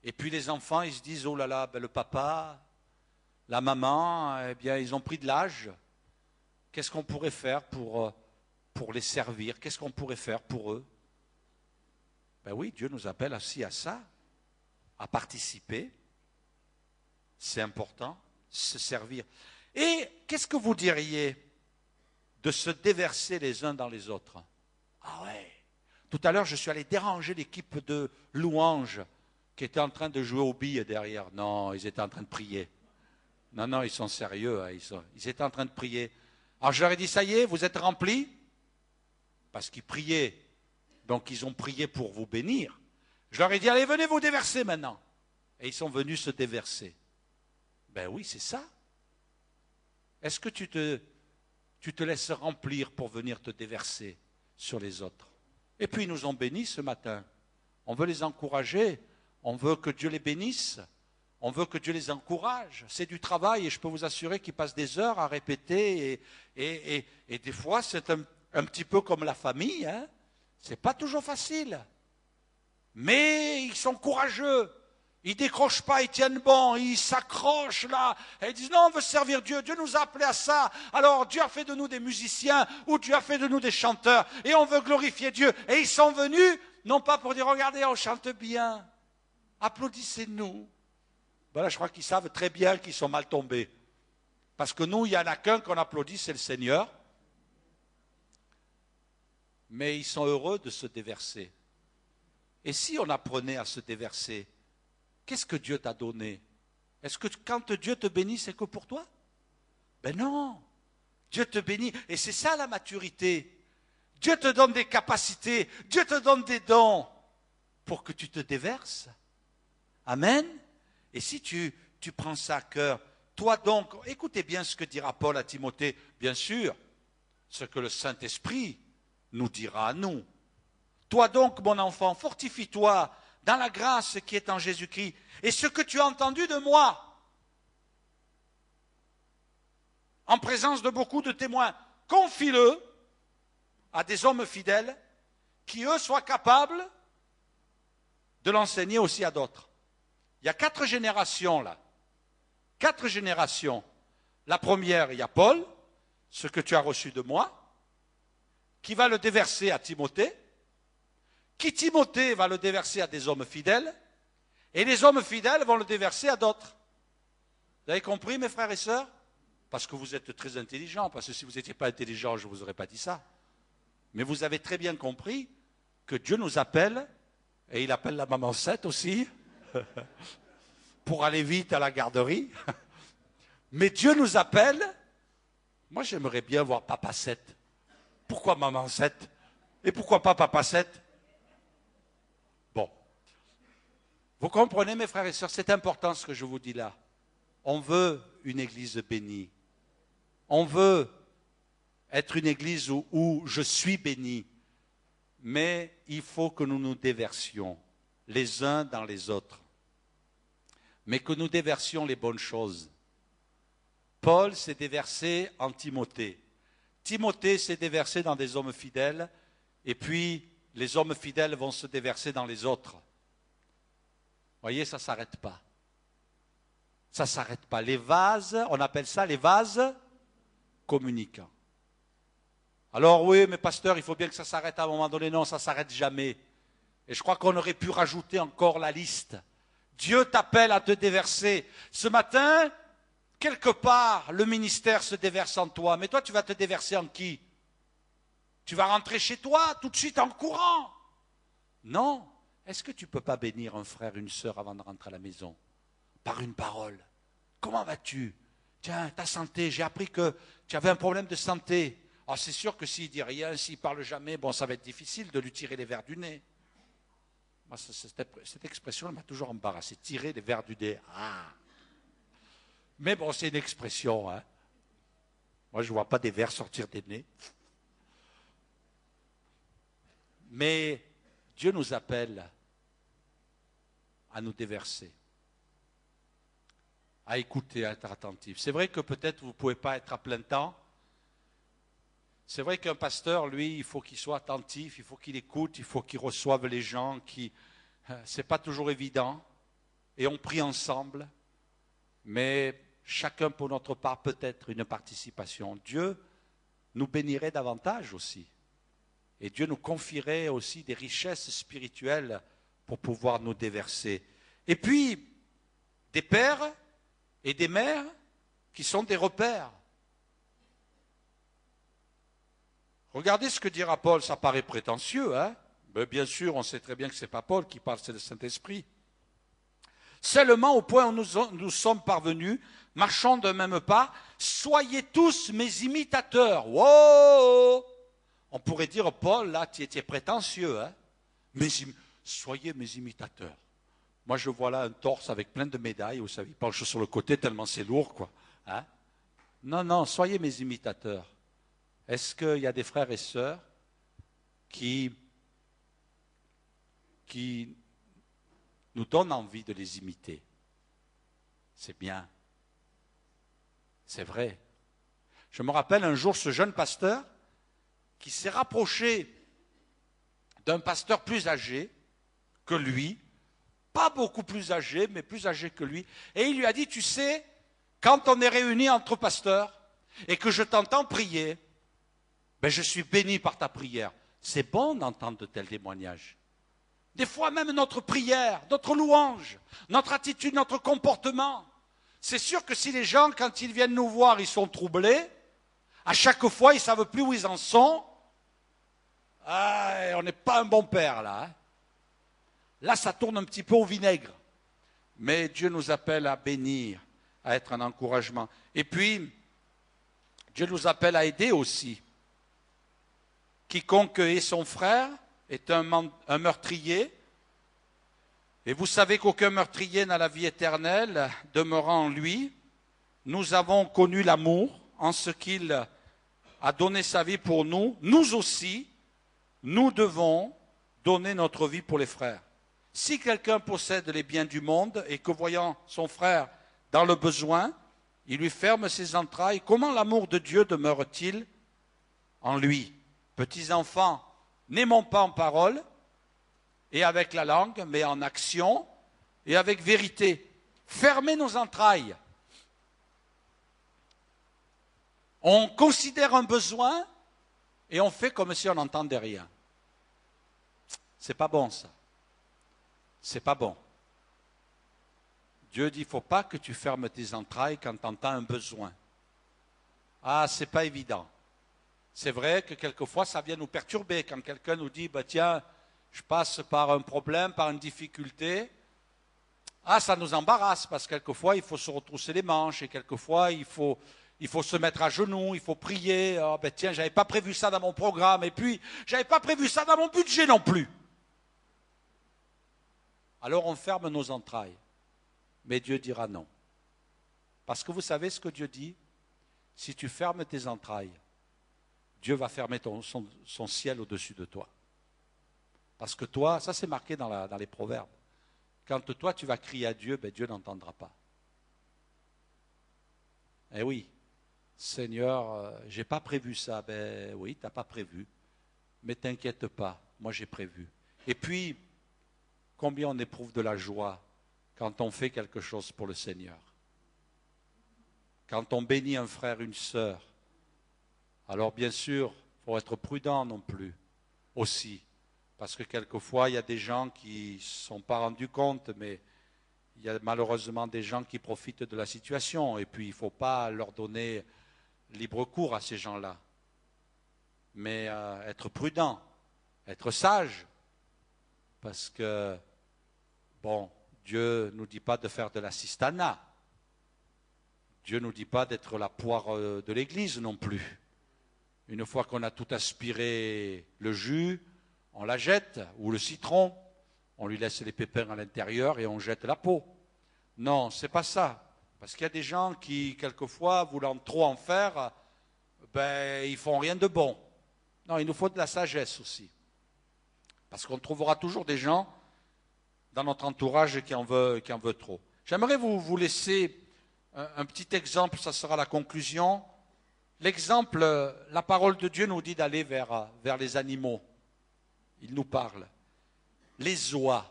Et puis les enfants, ils se disent, oh là là, ben le papa, la maman, eh bien, ils ont pris de l'âge. Qu'est-ce qu'on pourrait faire pour les servir? Qu'est-ce qu'on pourrait faire pour eux? Ben oui, Dieu nous appelle aussi à ça, à participer. C'est important, se servir. Et qu'est-ce que vous diriez de se déverser les uns dans les autres? Ah ouais. Tout à l'heure, je suis allé déranger l'équipe de louanges qui était en train de jouer aux billes derrière. Non, ils étaient en train de prier. Non, ils sont sérieux, hein, ils étaient en train de prier. Alors je leur ai dit, ça y est, vous êtes remplis? Parce qu'ils priaient, donc ils ont prié pour vous bénir. Je leur ai dit, allez, venez vous déverser maintenant. Et ils sont venus se déverser. Ben oui, c'est ça. Est-ce que tu te laisses remplir pour venir te déverser sur les autres? Et puis ils nous ont bénis ce matin. On veut les encourager, on veut que Dieu les bénisse. On veut que Dieu les encourage. C'est du travail et je peux vous assurer qu'ils passent des heures à répéter et des fois c'est un petit peu comme la famille. Hein. C'est pas toujours facile. Mais ils sont courageux. Ils décrochent pas, ils tiennent bon, ils s'accrochent là. Et ils disent non, on veut servir Dieu. Dieu nous a appelés à ça. Alors Dieu a fait de nous des musiciens ou Dieu a fait de nous des chanteurs. Et on veut glorifier Dieu. Et ils sont venus, non pas pour dire regardez, on chante bien. Applaudissez-nous. Ben là, je crois qu'ils savent très bien qu'ils sont mal tombés. Parce que nous, il n'y en a qu'un qu'on applaudit, c'est le Seigneur. Mais ils sont heureux de se déverser. Et si on apprenait à se déverser, qu'est-ce que Dieu t'a donné? Est-ce que quand Dieu te bénit, c'est que pour toi? Ben non. Dieu te bénit. Et c'est ça la maturité. Dieu te donne des capacités. Dieu te donne des dons pour que tu te déverses. Amen. Et si tu prends ça à cœur, toi donc, écoutez bien ce que dira Paul à Timothée, bien sûr, ce que le Saint-Esprit nous dira à nous. Toi donc, mon enfant, fortifie-toi dans la grâce qui est en Jésus-Christ. Et ce que tu as entendu de moi, en présence de beaucoup de témoins, confie-le à des hommes fidèles qui, eux, soient capables de l'enseigner aussi à d'autres. Il y a 4 générations là. 4 générations. La première, il y a Paul, ce que tu as reçu de moi, qui va le déverser à Timothée, qui Timothée va le déverser à des hommes fidèles, et les hommes fidèles vont le déverser à d'autres. Vous avez compris, mes frères et sœurs? Parce que vous êtes très intelligents, parce que si vous n'étiez pas intelligents, je ne vous aurais pas dit ça. Mais vous avez très bien compris que Dieu nous appelle, et il appelle la maman 7 aussi, pour aller vite à la garderie. Mais Dieu nous appelle. Moi, j'aimerais bien voir papa 7. Pourquoi maman 7? Et pourquoi pas papa 7? Bon. Vous comprenez, mes frères et sœurs, c'est important ce que je vous dis là. On veut une église bénie. On veut être une église où je suis béni. Mais il faut que nous nous déversions les uns dans les autres. Mais que nous déversions les bonnes choses. Paul s'est déversé en Timothée. Timothée s'est déversé dans des hommes fidèles, et puis les hommes fidèles vont se déverser dans les autres. Vous voyez, ça ne s'arrête pas. Ça ne s'arrête pas. Les vases, on appelle ça les vases communicants. Alors oui, mais pasteur, il faut bien que ça s'arrête à un moment donné. Non, ça ne s'arrête jamais. Et je crois qu'on aurait pu rajouter encore la liste. Dieu t'appelle à te déverser. Ce matin, quelque part, le ministère se déverse en toi. Mais toi, tu vas te déverser en qui? Tu vas rentrer chez toi tout de suite en courant? Non. Est-ce que tu ne peux pas bénir un frère, une sœur avant de rentrer à la maison? Par une parole. Comment vas-tu? Tiens, ta santé, j'ai appris que tu avais un problème de santé. Alors c'est sûr que s'il ne dit rien, s'il ne parle jamais, bon, ça va être difficile de lui tirer les vers du nez. Moi, cette expression m'a toujours embarrassé. Tirer les vers du nez. Ah. Mais bon, c'est une expression. Hein. Moi, je ne vois pas des vers sortir des nez. Mais Dieu nous appelle à nous déverser, à écouter, à être attentif. C'est vrai que peut-être vous ne pouvez pas être à plein temps. C'est vrai qu'un pasteur, lui, il faut qu'il soit attentif, il faut qu'il écoute, il faut qu'il reçoive les gens. Ce n'est pas toujours évident. Et on prie ensemble. Mais chacun pour notre part peut-être une participation. Dieu nous bénirait davantage aussi. Et Dieu nous confierait aussi des richesses spirituelles pour pouvoir nous déverser. Et puis, des pères et des mères qui sont des repères. Regardez ce que dira Paul, ça paraît prétentieux, hein? Mais bien sûr, on sait très bien que ce n'est pas Paul qui parle, c'est le Saint-Esprit. Seulement au point où nous sommes parvenus, marchons d'un même pas, soyez tous mes imitateurs. Wow! On pourrait dire, Paul, là, tu étais prétentieux, hein? Soyez mes imitateurs. Moi, je vois là un torse avec plein de médailles, vous savez, il penche sur le côté tellement c'est lourd, quoi. Hein? Non, non, soyez mes imitateurs. Est-ce qu'il y a des frères et sœurs qui nous donnent envie de les imiter? C'est bien. C'est vrai. Je me rappelle un jour ce jeune pasteur qui s'est rapproché d'un pasteur plus âgé que lui, pas beaucoup plus âgé, mais plus âgé que lui, et il lui a dit, tu sais, quand on est réunis entre pasteurs et que je t'entends prier, ben je suis béni par ta prière. C'est bon d'entendre de tels témoignages. Des fois même notre prière, notre louange, notre attitude, notre comportement. C'est sûr que si les gens, quand ils viennent nous voir, ils sont troublés, à chaque fois, ils ne savent plus où ils en sont. Ah, on n'est pas un bon père, là. Hein. Là, ça tourne un petit peu au vinaigre. Mais Dieu nous appelle à bénir, à être un encouragement. Et puis, Dieu nous appelle à aider aussi. Quiconque est son frère est un meurtrier. Et vous savez qu'aucun meurtrier n'a la vie éternelle demeurant en lui. Nous avons connu l'amour en ce qu'il a donné sa vie pour nous. Nous aussi, nous devons donner notre vie pour les frères. Si quelqu'un possède les biens du monde et que voyant son frère dans le besoin, il lui ferme ses entrailles, comment l'amour de Dieu demeure-t-il en lui? Petits enfants, n'aimons pas en parole et avec la langue, mais en action et avec vérité. Fermez nos entrailles. On considère un besoin et on fait comme si on n'entendait rien. C'est pas bon ça. C'est pas bon. Dieu dit, il ne faut pas que tu fermes tes entrailles quand tu entends un besoin. Ah, c'est pas évident. C'est vrai que quelquefois, ça vient nous perturber. Quand quelqu'un nous dit, bah, tiens, je passe par un problème, par une difficulté, ah, ça nous embarrasse parce que quelquefois, il faut se retrousser les manches et quelquefois, il faut se mettre à genoux, il faut prier. Oh, ben, tiens, je n'avais pas prévu ça dans mon programme et puis, je n'avais pas prévu ça dans mon budget non plus. Alors, on ferme nos entrailles. Mais Dieu dira non. Parce que vous savez ce que Dieu dit? Si tu fermes tes entrailles, Dieu va fermer son ciel au-dessus de toi. Parce que toi, ça c'est marqué dans les proverbes, quand toi tu vas crier à Dieu, ben Dieu n'entendra pas. Eh oui, Seigneur, j'ai pas prévu ça. Ben oui, tu n'as pas prévu. Mais t'inquiète pas, moi j'ai prévu. Et puis, combien on éprouve de la joie quand on fait quelque chose pour le Seigneur. Quand on bénit un frère, une sœur, alors bien sûr, il faut être prudent non plus, aussi. Parce que quelquefois, il y a des gens qui ne sont pas rendus compte, mais il y a malheureusement des gens qui profitent de la situation. Et puis, il ne faut pas leur donner libre cours à ces gens-là. Mais être prudent, être sage. Parce que, bon, Dieu ne nous dit pas de faire de l'assistanat. Dieu ne nous dit pas d'être la poire de l'église non plus. Une fois qu'on a tout aspiré le jus, on la jette, ou le citron, on lui laisse les pépins à l'intérieur et on jette la peau. Non, c'est pas ça. Parce qu'il y a des gens qui, quelquefois, voulant trop en faire, ben, ils font rien de bon. Non, il nous faut de la sagesse aussi. Parce qu'on trouvera toujours des gens dans notre entourage qui en veut trop. J'aimerais vous laisser un petit exemple, ça sera la conclusion. L'exemple, la parole de Dieu nous dit d'aller vers les animaux. Il nous parle. Les oies.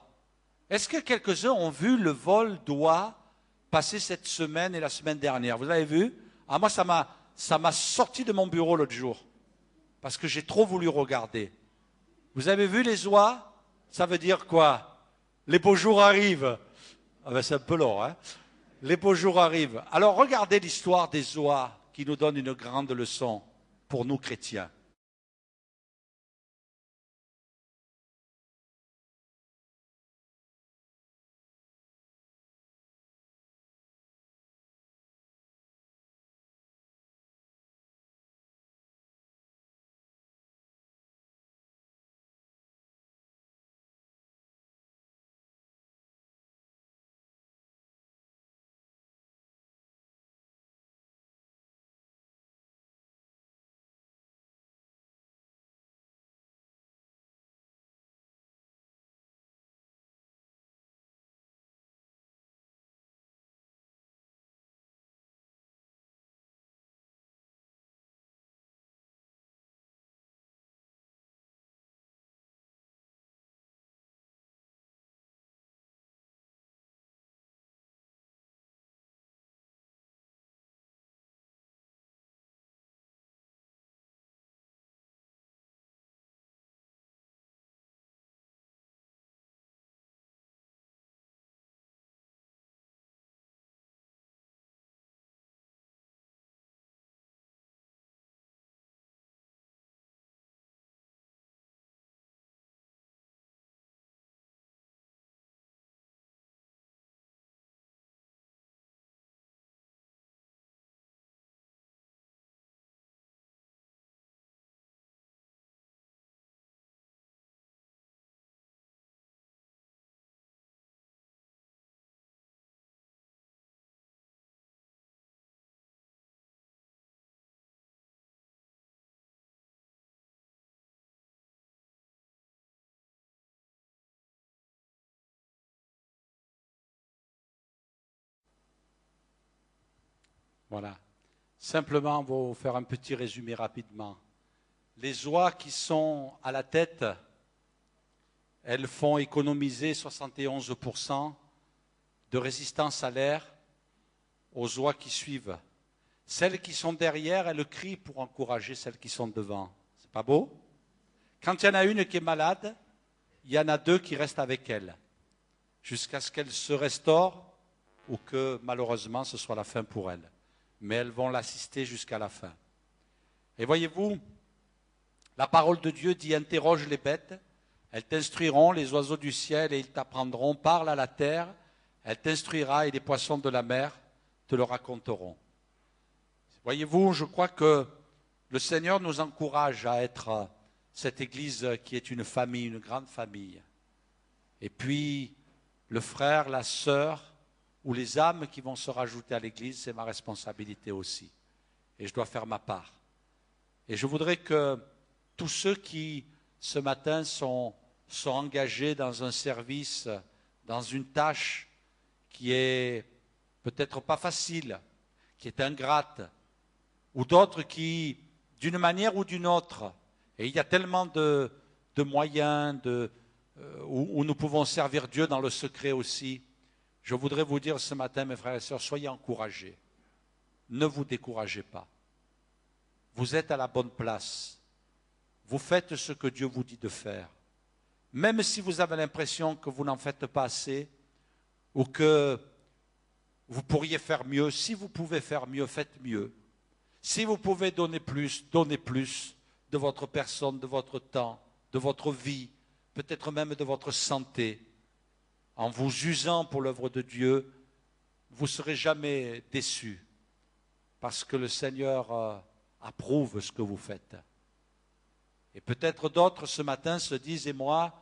Est-ce que quelques-uns ont vu le vol d'oies passer cette semaine et la semaine dernière? Vous avez vu? Ah, moi, ça m'a sorti de mon bureau l'autre jour. Parce que j'ai trop voulu regarder. Vous avez vu les oies? Ça veut dire quoi? Les beaux jours arrivent. Ah ben c'est un peu long, hein? Les beaux jours arrivent. Alors regardez l'histoire des oies qui nous donne une grande leçon pour nous chrétiens. Voilà. Simplement, on va vous faire un petit résumé rapidement. Les oies qui sont à la tête, elles font économiser 71% de résistance à l'air aux oies qui suivent. Celles qui sont derrière, elles crient pour encourager celles qui sont devant. C'est pas beau? Quand il y en a une qui est malade, il y en a 2 qui restent avec elle, jusqu'à ce qu'elle se restaure ou que malheureusement ce soit la fin pour elle. Mais elles vont l'assister jusqu'à la fin. Et voyez-vous, la parole de Dieu dit: interroge les bêtes, elles t'instruiront, les oiseaux du ciel, et ils t'apprendront, parle à la terre, elle t'instruira, et les poissons de la mer te le raconteront. Voyez-vous, je crois que le Seigneur nous encourage à être cette Église qui est une famille, une grande famille. Et puis, le frère, la sœur, ou les âmes qui vont se rajouter à l'Église, c'est ma responsabilité aussi. Et je dois faire ma part. Et je voudrais que tous ceux qui, ce matin, sont engagés dans un service, dans une tâche qui est peut-être pas facile, qui est ingrate, ou d'autres qui, d'une manière ou d'une autre, et il y a tellement de moyens où nous pouvons servir Dieu dans le secret aussi. Je voudrais vous dire ce matin, mes frères et sœurs, soyez encouragés. Ne vous découragez pas. Vous êtes à la bonne place. Vous faites ce que Dieu vous dit de faire. Même si vous avez l'impression que vous n'en faites pas assez ou que vous pourriez faire mieux, si vous pouvez faire mieux, faites mieux. Si vous pouvez donner plus de votre personne, de votre temps, de votre vie, peut-être même de votre santé. En vous usant pour l'œuvre de Dieu, vous ne serez jamais déçus parce que le Seigneur approuve ce que vous faites. Et peut-être d'autres ce matin se disent: et moi,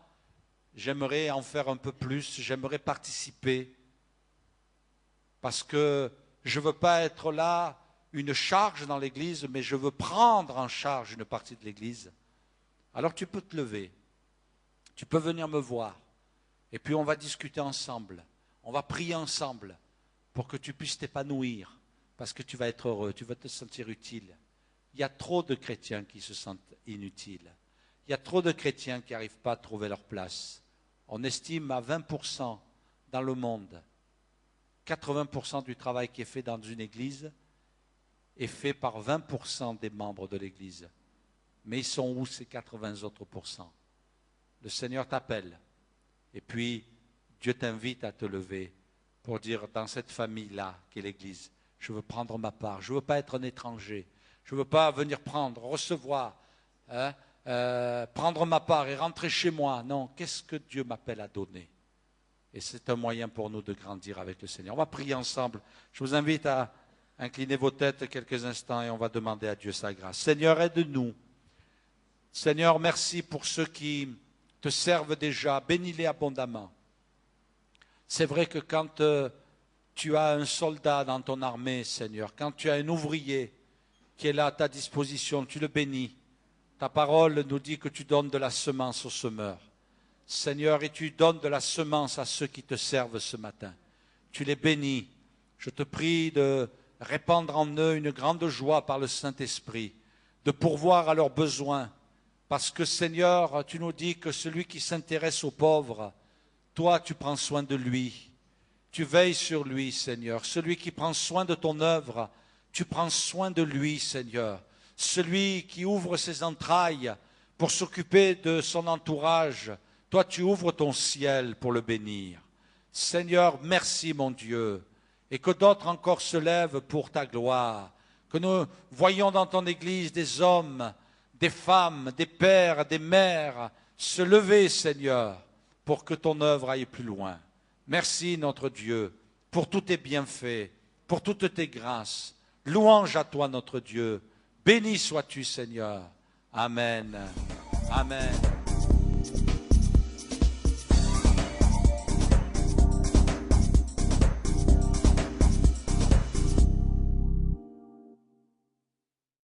j'aimerais en faire un peu plus, j'aimerais participer parce que je ne veux pas être là une charge dans l'Église, mais je veux prendre en charge une partie de l'Église. Alors tu peux te lever, tu peux venir me voir. Et puis on va discuter ensemble, on va prier ensemble pour que tu puisses t'épanouir, parce que tu vas être heureux, tu vas te sentir utile. Il y a trop de chrétiens qui se sentent inutiles. Il y a trop de chrétiens qui n'arrivent pas à trouver leur place. On estime à 20% dans le monde, 80% du travail qui est fait dans une église est fait par 20% des membres de l'église. Mais ils sont où ces 80 autres pourcents? Le Seigneur t'appelle. Et puis, Dieu t'invite à te lever pour dire: dans cette famille-là, qu'est l'Église, je veux prendre ma part. Je ne veux pas être un étranger. Je ne veux pas venir recevoir, prendre ma part et rentrer chez moi. Non, qu'est-ce que Dieu m'appelle à donner? Et c'est un moyen pour nous de grandir avec le Seigneur. On va prier ensemble. Je vous invite à incliner vos têtes quelques instants et on va demander à Dieu sa grâce. Seigneur, aide-nous. Seigneur, merci pour ceux qui te servent déjà, bénis-les abondamment. C'est vrai que quand tu as un soldat dans ton armée, Seigneur, quand tu as un ouvrier qui est là à ta disposition, tu le bénis. Ta parole nous dit que tu donnes de la semence aux semeurs. Seigneur, et tu donnes de la semence à ceux qui te servent ce matin. Tu les bénis. Je te prie de répandre en eux une grande joie par le Saint-Esprit, de pourvoir à leurs besoins. Parce que Seigneur, tu nous dis que celui qui s'intéresse aux pauvres, toi tu prends soin de lui. Tu veilles sur lui, Seigneur. Celui qui prend soin de ton œuvre, tu prends soin de lui, Seigneur. Celui qui ouvre ses entrailles pour s'occuper de son entourage, toi tu ouvres ton ciel pour le bénir. Seigneur, merci mon Dieu. Et que d'autres encore se lèvent pour ta gloire. Que nous voyons dans ton Église des hommes, des femmes, des pères, des mères, se lever, Seigneur, pour que ton œuvre aille plus loin. Merci, notre Dieu, pour tous tes bienfaits, pour toutes tes grâces. Louange à toi, notre Dieu. Béni sois-tu, Seigneur. Amen. Amen.